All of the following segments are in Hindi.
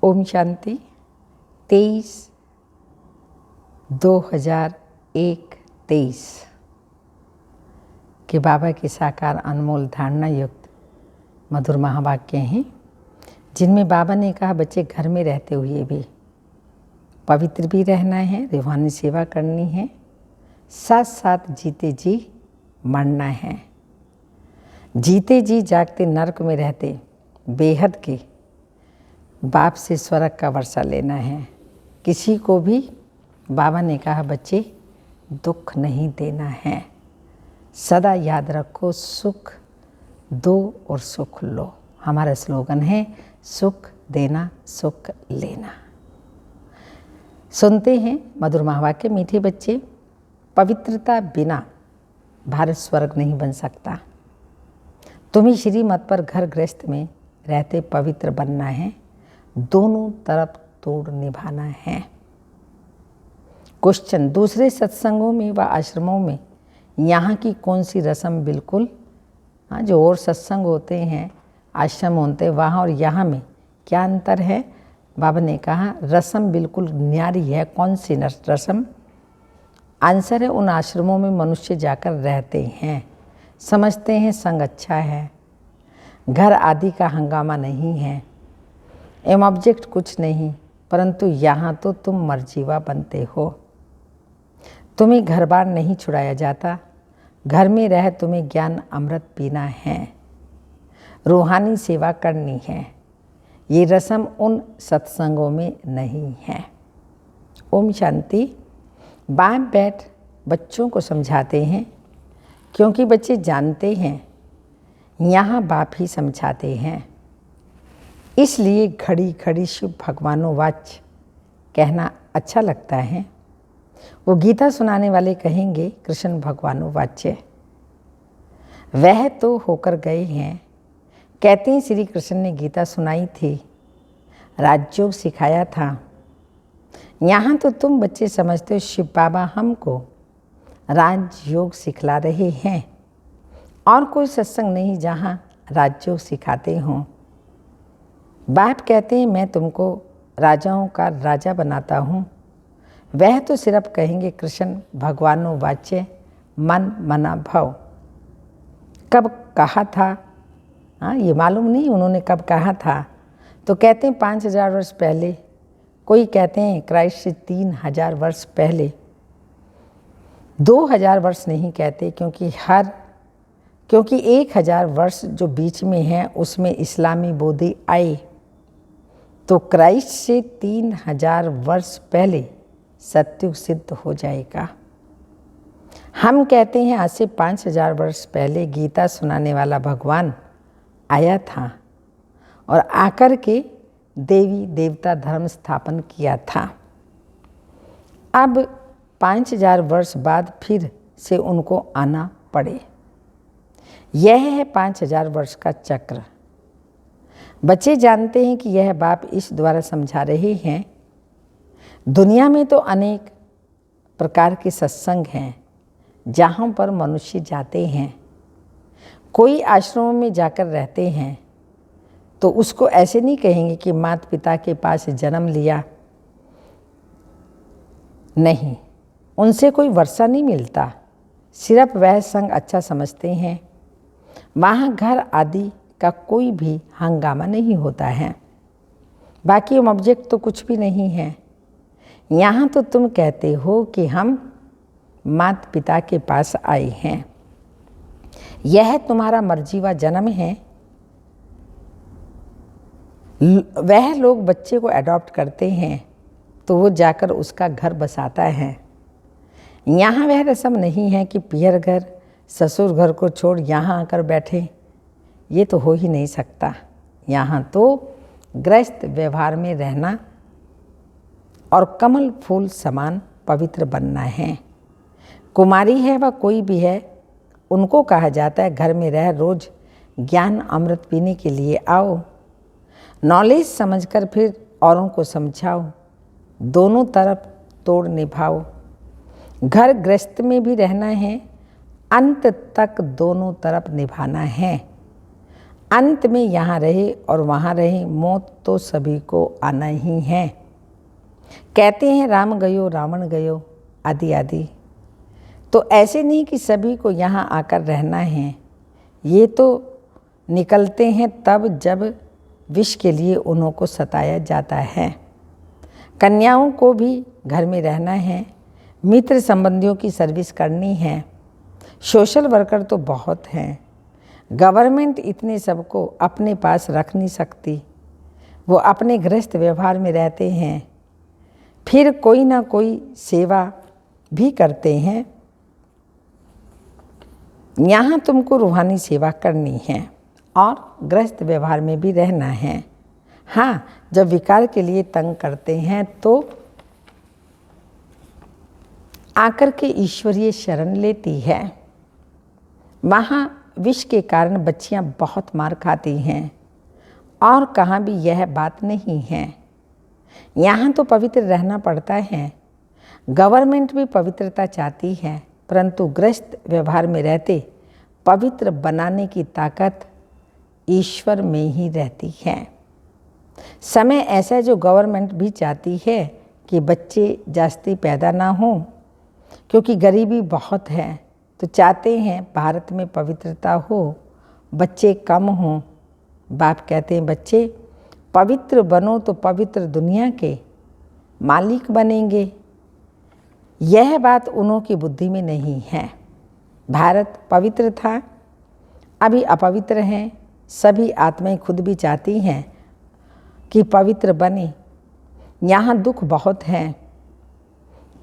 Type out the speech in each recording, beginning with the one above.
ओम शांति 23/2001 के बाबा के साकार अनमोल धारणा युक्त मधुर महावाक्य हैं, जिनमें बाबा ने कहा बच्चे घर में रहते हुए भी पवित्र भी रहना है, रूहानी सेवा करनी है, साथ साथ जीते जी मरना है। जीते जी जागते नरक में रहते बेहद के बाप से स्वर्ग का वर्षा लेना है। किसी को भी बाबा ने कहा बच्चे दुख नहीं देना है, सदा याद रखो सुख दो और सुख लो। हमारा स्लोगन है सुख देना सुख लेना। सुनते हैं मधुर महावाक्य। मीठे बच्चे, पवित्रता बिना भारत स्वर्ग नहीं बन सकता। तुम्हें श्रीमत पर घर गृहस्थ में रहते पवित्र बनना है, दोनों तरफ तोड़ निभाना है। क्वेश्चन, दूसरे सत्संगों में व आश्रमों में यहाँ की कौन सी रस्म बिल्कुल जो और सत्संग होते हैं, आश्रम होते हैं, वहाँ और यहाँ में क्या अंतर है? बाबा ने कहा रस्म बिल्कुल न्यारी है। कौन सी रस्म? आंसर है उन आश्रमों में मनुष्य जाकर रहते हैं, समझते हैं संग अच्छा है, घर आदि का हंगामा नहीं है, एम ऑब्जेक्ट कुछ नहीं, परंतु यहाँ तो तुम मर्जीवा बनते हो। तुम्हें घर बार नहीं छुड़ाया जाता, घर में रह तुम्हें ज्ञान अमृत पीना है, रूहानी सेवा करनी है। ये रस्म उन सत्संगों में नहीं है। ओम शांति। बाप बैठ बच्चों को समझाते हैं, क्योंकि बच्चे जानते हैं यहाँ बाप ही समझाते हैं। इसलिए घड़ी घड़ी शुभ भगवानों वाच कहना अच्छा लगता है। वो गीता सुनाने वाले कहेंगे कृष्ण भगवानों वाच्य। वह तो होकर गए हैं, कहते हैं श्री कृष्ण ने गीता सुनाई थी, राजयोग सिखाया था। यहाँ तो तुम बच्चे समझते हो शिव बाबा हमको राजयोग सिखला रहे हैं, और कोई सत्संग नहीं जहाँ राजयोग सिखाते हों। बाप कहते हैं मैं तुमको राजाओं का राजा बनाता हूँ। वह तो सिर्फ कहेंगे कृष्ण भगवानों वाच्य मन मना भव। कब कहा था ये मालूम नहीं उन्होंने कब कहा था। तो कहते हैं 5000 वर्ष पहले, कोई कहते हैं क्राइस्ट से 3000 वर्ष पहले। 2000 वर्ष नहीं कहते, क्योंकि 1000 वर्ष जो बीच में है उसमें इस्लामी बोधी आए, तो क्राइस्ट से 3000 वर्ष पहले सत्युग सिद्ध हो जाएगा। हम कहते हैं आज से 5000 वर्ष पहले गीता सुनाने वाला भगवान आया था और आकर के देवी देवता धर्म स्थापन किया था। अब 5000 वर्ष बाद फिर से उनको आना पड़े। यह है 5000 वर्ष का चक्र। बच्चे जानते हैं कि यह बाप इस द्वारा समझा रहे हैं। दुनिया में तो अनेक प्रकार के सत्संग हैं जहाँ पर मनुष्य जाते हैं। कोई आश्रमों में जाकर रहते हैं तो उसको ऐसे नहीं कहेंगे कि माता पिता के पास जन्म लिया, नहीं, उनसे कोई वर्षा नहीं मिलता, सिर्फ वह संग अच्छा समझते हैं। वहाँ घर आदि का कोई भी हंगामा नहीं होता है, बाकी ऑब्जेक्ट तो कुछ भी नहीं है। यहाँ तो तुम कहते हो कि हम माता पिता के पास आए हैं, यह तुम्हारा मर्जीवा जन्म है। वह लोग बच्चे को अडॉप्ट करते हैं तो वो जाकर उसका घर बसाता है। यहाँ वह रस्म नहीं है कि पियर घर ससुर घर को छोड़ यहाँ आकर बैठे, ये तो हो ही नहीं सकता। यहाँ तो गृहस्थ व्यवहार में रहना और कमल फूल समान पवित्र बनना है। कुमारी है व कोई भी है, उनको कहा जाता है घर में रह रोज ज्ञान अमृत पीने के लिए आओ। नॉलेज समझकर फिर औरों को समझाओ, दोनों तरफ तोड़ निभाओ। घर गृहस्थ में भी रहना है, अंत तक दोनों तरफ निभाना है। अंत में यहाँ रहे और वहाँ रहे, मौत तो सभी को आना ही है। कहते हैं राम गयो रावण गयो आदि आदि। तो ऐसे नहीं कि सभी को यहाँ आकर रहना है। ये तो निकलते हैं तब जब विष के लिए उन्हों को सताया जाता है। कन्याओं को भी घर में रहना है, मित्र संबंधियों की सर्विस करनी है। सोशल वर्कर तो बहुत हैं। गवर्नमेंट इतने सबको अपने पास रख नहीं सकती। वो अपने गृहस्थ व्यवहार में रहते हैं, फिर कोई ना कोई सेवा भी करते हैं। यहाँ तुमको रूहानी सेवा करनी है और गृहस्थ व्यवहार में भी रहना है। हाँ, जब विकार के लिए तंग करते हैं तो आकर के ईश्वरीय शरण लेती है। वहाँ विष के कारण बच्चियाँ बहुत मार खाती हैं और कहाँ भी यह बात नहीं है। यहाँ तो पवित्र रहना पड़ता है। गवर्नमेंट भी पवित्रता चाहती है, परंतु गृहस्थ व्यवहार में रहते पवित्र बनाने की ताकत ईश्वर में ही रहती है। समय ऐसा है जो गवर्नमेंट भी चाहती है कि बच्चे जास्ती पैदा ना हों, क्योंकि गरीबी बहुत है। तो चाहते हैं भारत में पवित्रता हो, बच्चे कम हों। बाप कहते हैं बच्चे पवित्र बनो तो पवित्र दुनिया के मालिक बनेंगे। यह बात उन्हों की बुद्धि में नहीं है। भारत पवित्र था, अभी अपवित्र हैं। सभी आत्माएं खुद भी चाहती हैं कि पवित्र बने। यहाँ दुख बहुत है।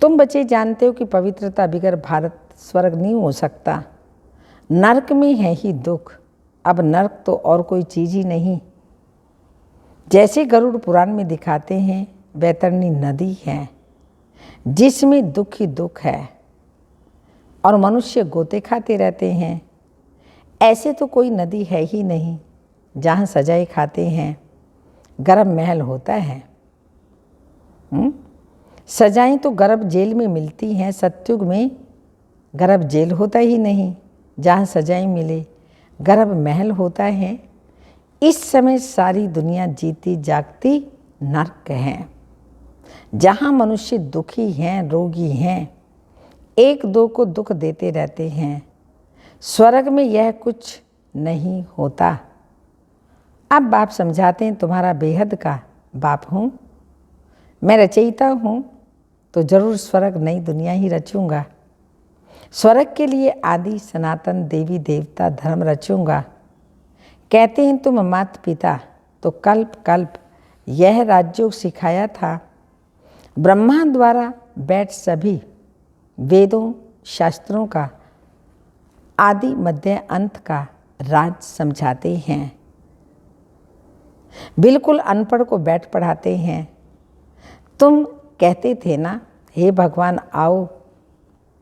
तुम बच्चे जानते हो कि पवित्रता बगैर भारत स्वर्ग नहीं हो सकता। नरक में है ही दुख। अब नरक तो और कोई चीज़ ही नहीं। जैसे गरुड़ पुराण में दिखाते हैं, वैतरणी नदी है जिसमें दुख ही दुख है और मनुष्य गोते खाते रहते हैं। ऐसे तो कोई नदी है ही नहीं जहाँ सजाएं खाते हैं। गर्भ महल होता है। सजाएं तो गर्भ जेल में मिलती हैं। सतयुग में गर्भ जेल होता ही नहीं जहाँ सजाएं मिले। गर्भ महल होता है। इस समय सारी दुनिया जीती जागती नरक है, जहाँ मनुष्य दुखी हैं, रोगी हैं, एक दो को दुख देते रहते हैं। स्वर्ग में यह कुछ नहीं होता। अब बाप समझाते हैं, तुम्हारा बेहद का बाप हूँ, मैं रचयिता हूँ, तो जरूर स्वर्ग नई दुनिया ही रचूँगा। स्वर्ग के लिए आदि सनातन देवी देवता धर्म रचूँगा। कहते हैं तुम माता पिता तो कल्प कल्प यह राजयोग सिखाया था। ब्रह्मा द्वारा बैठ सभी वेदों शास्त्रों का आदि मध्य अंत का राज समझाते हैं। बिल्कुल अनपढ़ को बैठ पढ़ाते हैं। तुम कहते थे ना, हे भगवान आओ,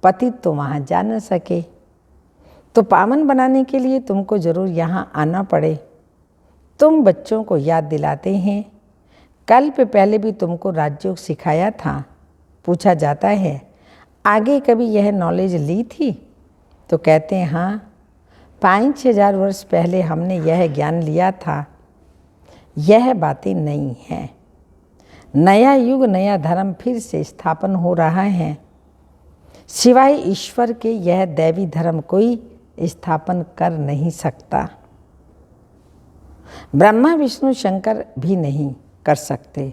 पतित तो वहाँ जा न सके, तो पावन बनाने के लिए तुमको जरूर यहाँ आना पड़े। तुम बच्चों को याद दिलाते हैं, कल्प पहले भी तुमको राजयोग सिखाया था। पूछा जाता है आगे कभी यह नॉलेज ली थी? तो कहते हैं हाँ, 5,000 वर्ष पहले हमने यह ज्ञान लिया था। यह बातें नहीं हैं। नया युग नया धर्म फिर से स्थापन हो रहा है। सिवाय ईश्वर के यह दैवी धर्म कोई स्थापन कर नहीं सकता। ब्रह्मा विष्णु शंकर भी नहीं कर सकते,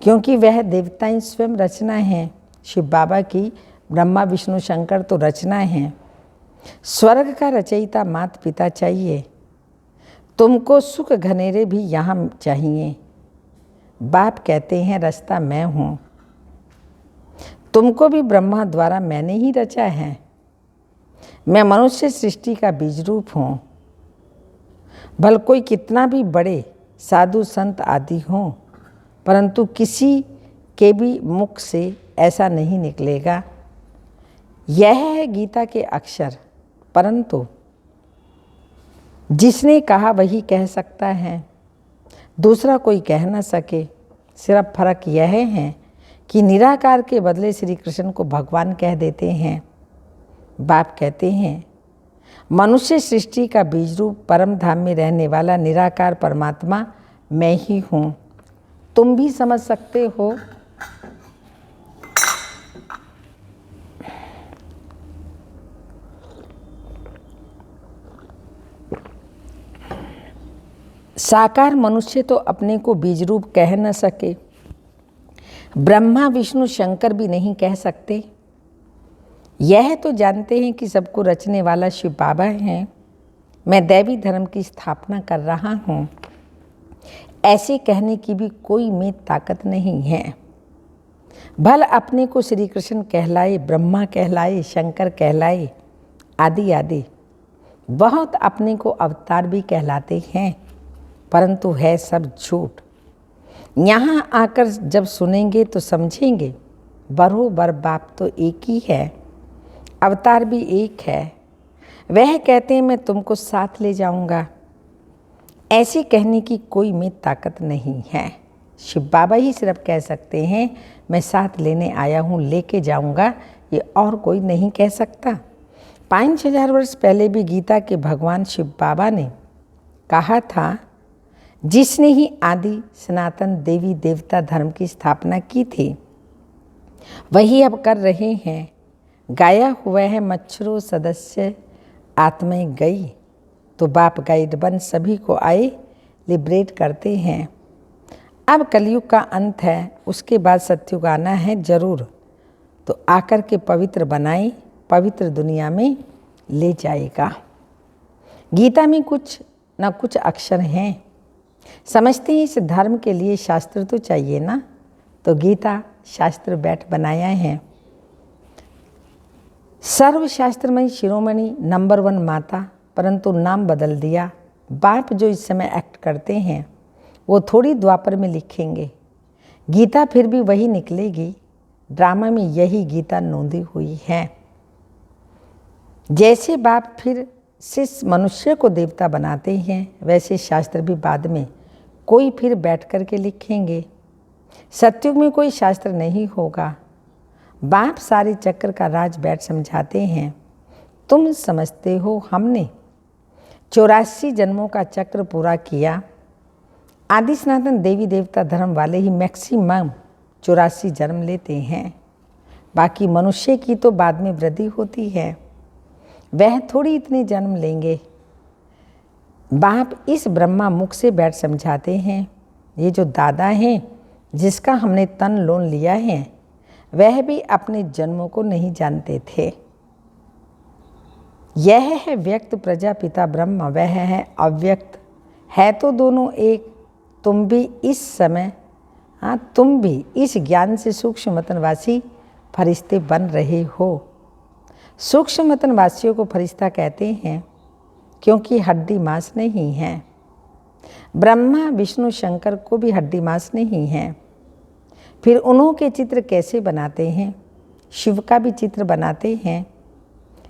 क्योंकि वह देवताएं स्वयं रचना है। शिव बाबा की ब्रह्मा विष्णु शंकर तो रचना है। स्वर्ग का रचयिता माता पिता चाहिए। तुमको सुख घनेरे भी यहाँ चाहिए। बाप कहते हैं रास्ता मैं हूँ। तुमको भी ब्रह्मा द्वारा मैंने ही रचा है। मैं मनुष्य सृष्टि का बीज रूप हूँ। भल कोई कितना भी बड़े साधु संत आदि हों, परंतु किसी के भी मुख से ऐसा नहीं निकलेगा। यह है गीता के अक्षर, परंतु जिसने कहा वही कह सकता है, दूसरा कोई कह न सके। सिर्फ फर्क यह है कि निराकार के बदले श्री कृष्ण को भगवान कह देते हैं। बाप कहते हैं मनुष्य सृष्टि का बीज रूप परम धाम में रहने वाला निराकार परमात्मा मैं ही हूँ। तुम भी समझ सकते हो। साकार मनुष्य तो अपने को बीज रूप कह न सके, ब्रह्मा विष्णु शंकर भी नहीं कह सकते। यह तो जानते हैं कि सबको रचने वाला शिव बाबा हैं। मैं दैवी धर्म की स्थापना कर रहा हूँ, ऐसे कहने की भी कोई में ताकत नहीं है। भल अपने को श्री कृष्ण कहलाए, ब्रह्मा कहलाए, शंकर कहलाए, आदि आदि बहुत अपने को अवतार भी कहलाते हैं, परंतु है सब झूठ। यहाँ आकर जब सुनेंगे तो समझेंगे बरोबर बाप तो एक ही है, अवतार भी एक है। वह कहते हैं मैं तुमको साथ ले जाऊंगा, ऐसे कहने की कोई में ताकत नहीं है। शिव बाबा ही सिर्फ कह सकते हैं मैं साथ लेने आया हूँ, लेके जाऊंगा, ये और कोई नहीं कह सकता। 5000 वर्ष पहले भी गीता के भगवान शिव बाबा ने कहा था, जिसने ही आदि सनातन देवी देवता धर्म की स्थापना की थी वही अब कर रहे हैं। गाया हुआ है मच्छरों सदस्य आत्माएं गई, तो बाप गाइड बन सभी को आए लिबरेट करते हैं। अब कलयुग का अंत है, उसके बाद सत्युग आना है जरूर, तो आकर के पवित्र बनाए, पवित्र दुनिया में ले जाएगा। गीता में कुछ न कुछ अक्षर हैं। समझते हैं इस धर्म के लिए शास्त्र तो चाहिए ना, तो गीता शास्त्र बैठ बनाया है। सर्वशास्त्रमयी शिरोमणि नंबर 1 माता, परंतु नाम बदल दिया। बाप जो इस समय एक्ट करते हैं वो थोड़ी द्वापर में लिखेंगे, गीता फिर भी वही निकलेगी। ड्रामा में यही गीता नोंदी हुई है। जैसे बाप फिर से मनुष्य को देवता बनाते हैं, वैसे शास्त्र भी बाद में कोई फिर बैठ कर के लिखेंगे। सत्युग में कोई शास्त्र नहीं होगा। बाप सारे चक्र का राज बैठ समझाते हैं। तुम समझते हो हमने 84 जन्मों का चक्र पूरा किया। आदि सनातन देवी देवता धर्म वाले ही मैक्सिमम 84 जन्म लेते हैं, बाकी मनुष्य की तो बाद में वृद्धि होती है, वह थोड़ी इतने जन्म लेंगे। बाप इस ब्रह्मा मुख से बैठ समझाते हैं। ये जो दादा हैं जिसका हमने तन लोन लिया है, वह भी अपने जन्मों को नहीं जानते थे। यह है व्यक्त प्रजापिता ब्रह्म, वह है अव्यक्त, है तो दोनों एक। तुम भी इस समय तुम भी इस ज्ञान से सूक्ष्म मतनवासी फरिश्ते बन रहे हो। सूक्ष्म मतनवासियों को फरिश्ता कहते हैं क्योंकि हड्डी मांस नहीं है। ब्रह्मा विष्णु शंकर को भी हड्डी मांस नहीं है। फिर उन्हों के चित्र कैसे बनाते हैं? शिव का भी चित्र बनाते हैं,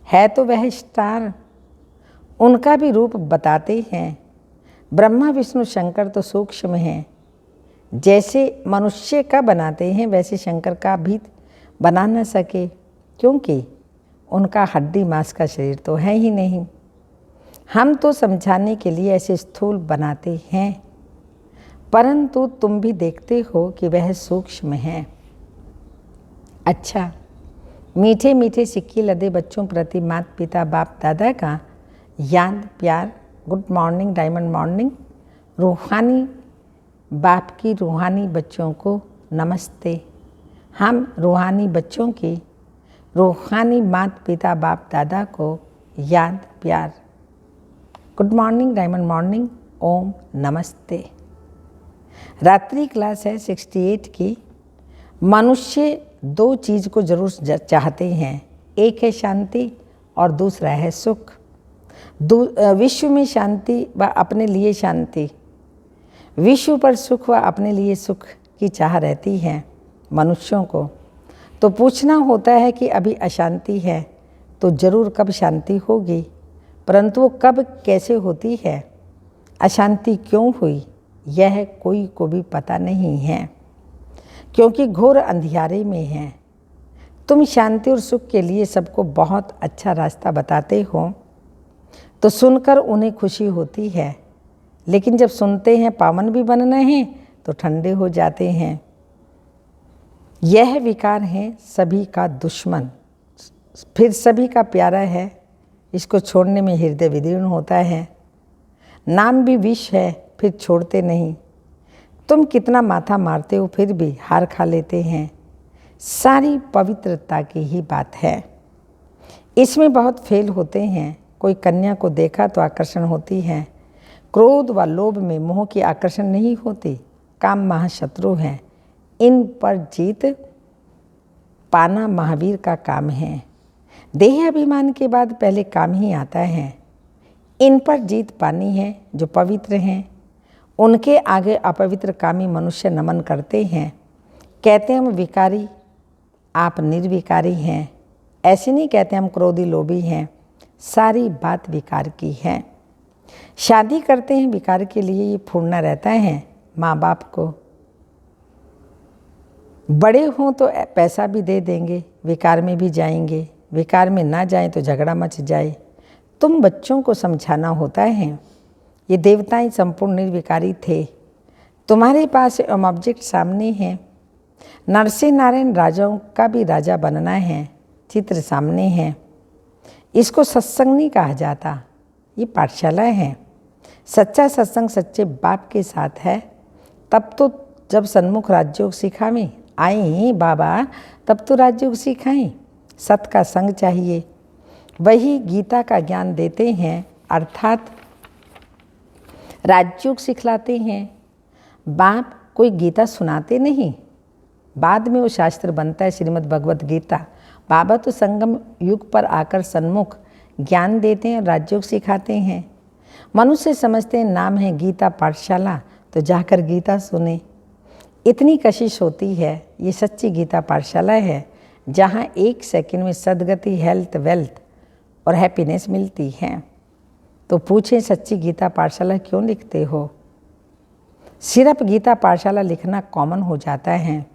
है तो वह स्टार, उनका भी रूप बताते हैं। ब्रह्मा विष्णु शंकर तो सूक्ष्म हैं, जैसे मनुष्य का बनाते हैं वैसे शंकर का भी बना न सके, क्योंकि उनका हड्डी मांस का शरीर तो है ही नहीं। हम तो समझाने के लिए ऐसे स्थूल बनाते हैं, परंतु तुम भी देखते हो कि वह सूक्ष्म है। अच्छा, मीठे मीठे सिक्के लदे बच्चों प्रति माता पिता बाप दादा का याद प्यार, गुड मॉर्निंग, डायमंड मॉर्निंग। रूहानी बाप की रूहानी बच्चों को नमस्ते। हम रूहानी बच्चों की रूहानी माता पिता बाप दादा को याद प्यार, गुड मॉर्निंग, डायमंड मॉर्निंग, ओम नमस्ते। रात्रि क्लास है 68 की। मनुष्य 2 चीज़ को जरूर चाहते हैं, एक है शांति और दूसरा है सुख। विश्व में शांति व अपने लिए शांति, विश्व पर सुख व अपने लिए सुख की चाह रहती है मनुष्यों को। तो पूछना होता है कि अभी अशांति है तो जरूर कब शांति होगी, परंतु वो कब कैसे होती है, अशांति क्यों हुई, यह कोई को भी पता नहीं है, क्योंकि घोर अंधियारे में है। तुम शांति और सुख के लिए सबको बहुत अच्छा रास्ता बताते हो, तो सुनकर उन्हें खुशी होती है, लेकिन जब सुनते हैं पावन भी बनना है तो ठंडे हो जाते हैं। यह विकार है सभी का दुश्मन, फिर सभी का प्यारा है, इसको छोड़ने में हृदय विदीर्ण होता है। नाम भी विष है, फिर छोड़ते नहीं। तुम कितना माथा मारते हो फिर भी हार खा लेते हैं। सारी पवित्रता की ही बात है। इसमें बहुत फेल होते हैं। कोई कन्या को देखा तो आकर्षण होती है। क्रोध व लोभ में मोह की आकर्षण नहीं होती। काम महाशत्रु है, इन पर जीत पाना महावीर का काम है। देह अभिमान के बाद पहले काम ही आता है। इन पर जीत पानी है जो पवित्र हैं। उनके आगे अपवित्र कामी मनुष्य नमन करते हैं, कहते हैं हम विकारी, आप निर्विकारी हैं। ऐसे नहीं कहते हम क्रोधी लोभी हैं। सारी बात विकार की है। शादी करते हैं विकार के लिए, ये फूलना रहता है माँ बाप को। बड़े हों तो पैसा भी दे देंगे, विकार में भी जाएंगे। विकार में ना जाएं तो झगड़ा मच जाए। तुम बच्चों को समझाना होता है। ये देवताएं संपूर्ण निर्विकारी थे। तुम्हारे पास ऑब्जेक्ट सामने है। नरसिंह नारायण राजाओं का भी राजा बनना है, चित्र सामने है। इसको सत्संग नहीं कहा जाता, ये पाठशाला है। सच्चा सत्संग सच्चे बाप के साथ है। तब तो जब सन्मुख राजयोग सिखावें आई बाबा, तब तो राजयोग सिखाएं। सत का संग चाहिए, वही गीता का ज्ञान देते हैं, अर्थात राजयोग सिखलाते हैं। बाप कोई गीता सुनाते नहीं, बाद में वो शास्त्र बनता है श्रीमद् भगवत गीता। बाबा तो संगम युग पर आकर सन्मुख ज्ञान देते हैं और राजयोग सिखाते हैं। मनुष्य समझते हैं नाम है गीता पाठशाला, तो जाकर गीता सुने। इतनी कशिश होती है। ये सच्ची गीता पाठशाला है, जहाँ 1 सेकंड में सदगति, हेल्थ, वेल्थ और हैप्पीनेस मिलती है। तो पूछें सच्ची गीता पाठशाला क्यों लिखते हो? सिर्फ गीता पाठशाला लिखना कॉमन हो जाता है।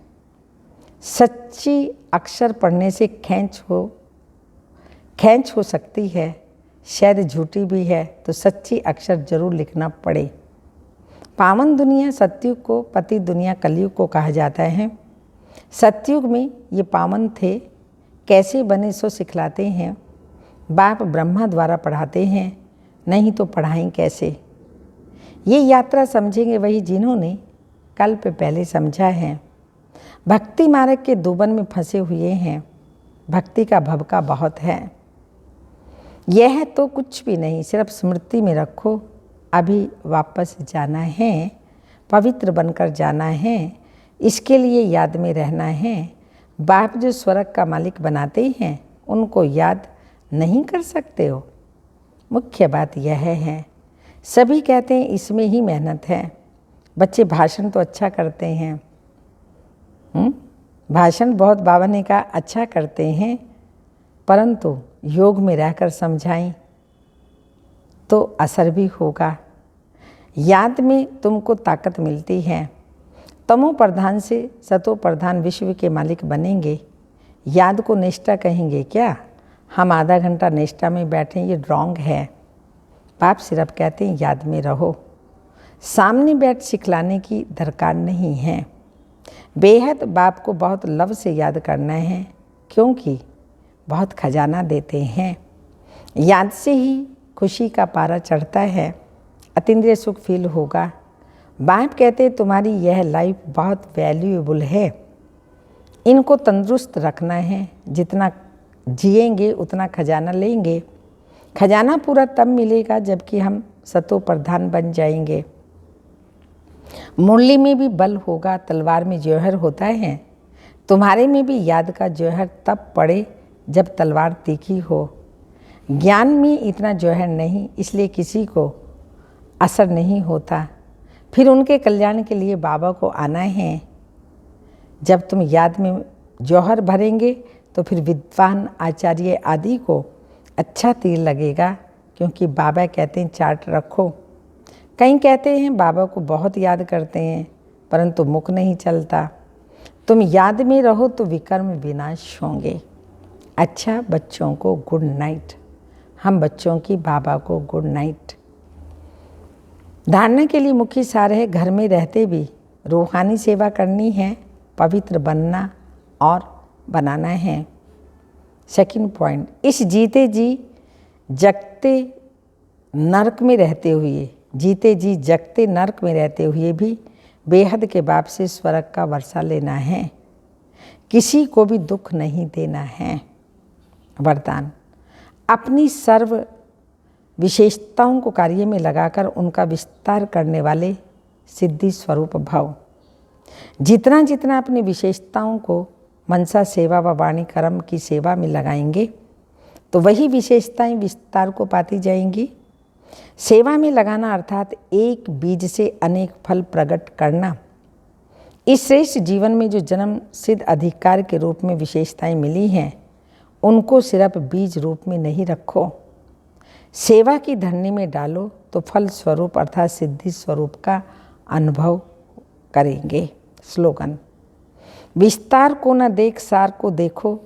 सच्ची अक्षर पढ़ने से खींच हो सकती है, शायद झूठी भी है, तो सच्ची अक्षर जरूर लिखना पड़े। पावन दुनिया सतयुग को, पति दुनिया कलयुग को कहा जाता है। सतयुग में ये पावन थे, कैसे बने सो सिखलाते हैं। बाप ब्रह्मा द्वारा पढ़ाते हैं, नहीं तो पढ़ाएं कैसे। ये यात्रा समझेंगे वही जिन्होंने कल्प पहले समझा है। भक्ति मार्ग के दुबन में फंसे हुए हैं। भक्ति का भवका बहुत है। यह तो कुछ भी नहीं, सिर्फ स्मृति में रखो। अभी वापस जाना है, पवित्र बनकर जाना है। इसके लिए याद में रहना है। बाप जो स्वर्ग का मालिक बनाते हैं, उनको याद नहीं कर सकते हो। मुख्य बात यह है। सभी कहते हैं इसमें ही मेहनत है। बच्चे भाषण तो अच्छा करते हैं, भाषण बहुत बाबा ने कहा अच्छा करते हैं, परंतु योग में रहकर समझाएं तो असर भी होगा। याद में तुमको ताकत मिलती है। तमो प्रधान से सतो प्रधान विश्व के मालिक बनेंगे। याद को निष्ठा कहेंगे क्या? हम आधा घंटा निष्ठा में बैठें, ये रॉन्ग है। बाप सिर्फ कहते हैं याद में रहो। सामने बैठ सिखलाने की दरकार नहीं है। बेहद बाप को बहुत लव से याद करना है, क्योंकि बहुत खजाना देते हैं। याद से ही खुशी का पारा चढ़ता है, अतीन्द्रिय सुख फील होगा। बाप कहते हैं तुम्हारी यह लाइफ बहुत वैल्यूएबल है, इनको तंदुरुस्त रखना है। जितना जिएंगे उतना खजाना लेंगे। खजाना पूरा तब मिलेगा जबकि हम सतो प्रधान बन जाएंगे। मुरली में भी बल होगा, तलवार में जौहर होता है। तुम्हारे में भी याद का जौहर तब पड़े जब तलवार तीखी हो। ज्ञान में इतना जौहर नहीं, इसलिए किसी को असर नहीं होता। फिर उनके कल्याण के लिए बाबा को आना है। जब तुम याद में जौहर भरेंगे तो फिर विद्वान आचार्य आदि को अच्छा तीर लगेगा, क्योंकि बाबा कहते हैं चार्ट रखो। कहीं कहते हैं बाबा को बहुत याद करते हैं, परंतु मुख नहीं चलता। तुम याद में रहो तो विकर्म विनाश होंगे। अच्छा बच्चों को गुड नाइट। हम बच्चों की बाबा को गुड नाइट। धारणा के लिए मुख्य सार है, घर में रहते भी रूहानी सेवा करनी है, पवित्र बनना और बनाना है। सेकंड पॉइंट, इस जीते जी जगते नरक में रहते हुए, जीते जी जगते नरक में रहते हुए भी बेहद के बाप से स्वर्ग का वर्षा लेना है, किसी को भी दुख नहीं देना है। वरदान, अपनी सर्व विशेषताओं को कार्य में लगाकर उनका विस्तार करने वाले सिद्धि स्वरूप भव। जितना जितना अपनी विशेषताओं को मनसा सेवा व वाणी कर्म की सेवा में लगाएंगे तो वही विशेषताएं विस्तार को पाती जाएंगी। सेवा में लगाना अर्थात एक बीज से अनेक फल प्रकट करना। इस श्रेष्ठ जीवन में जो जन्म सिद्ध अधिकार के रूप में विशेषताएं मिली हैं, उनको सिर्फ बीज रूप में नहीं रखो, सेवा की धरनी में डालो तो फल स्वरूप अर्थात सिद्धि स्वरूप का अनुभव करेंगे। स्लोगन, विस्तार को न देख सार को देखो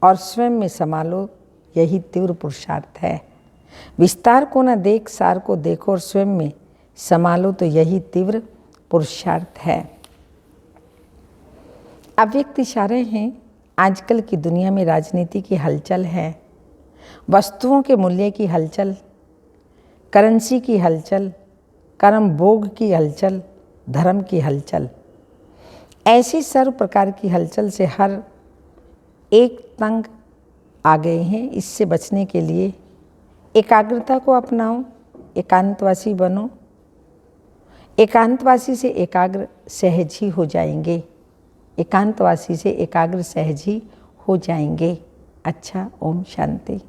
और स्वयं में संभालो, यही तीव्र पुरुषार्थ है। विस्तार को न देख सार को देखो और स्वयं में संभालो तो यही तीव्र पुरुषार्थ है। अव्यक्त इशारे हैं। आजकल की दुनिया में राजनीति की हलचल है, वस्तुओं के मूल्य की हलचल, करेंसी की हलचल, कर्म भोग की हलचल, धर्म की हलचल। ऐसी सर्व प्रकार की हलचल से हर एक तंग आ गए हैं। इससे बचने के लिए एकाग्रता को अपनाओ, एकांतवासी बनो। एकांतवासी से एकाग्र सहज ही हो जाएंगे, एकांतवासी से एकाग्र सहज ही हो जाएंगे। अच्छा, ओम शांति।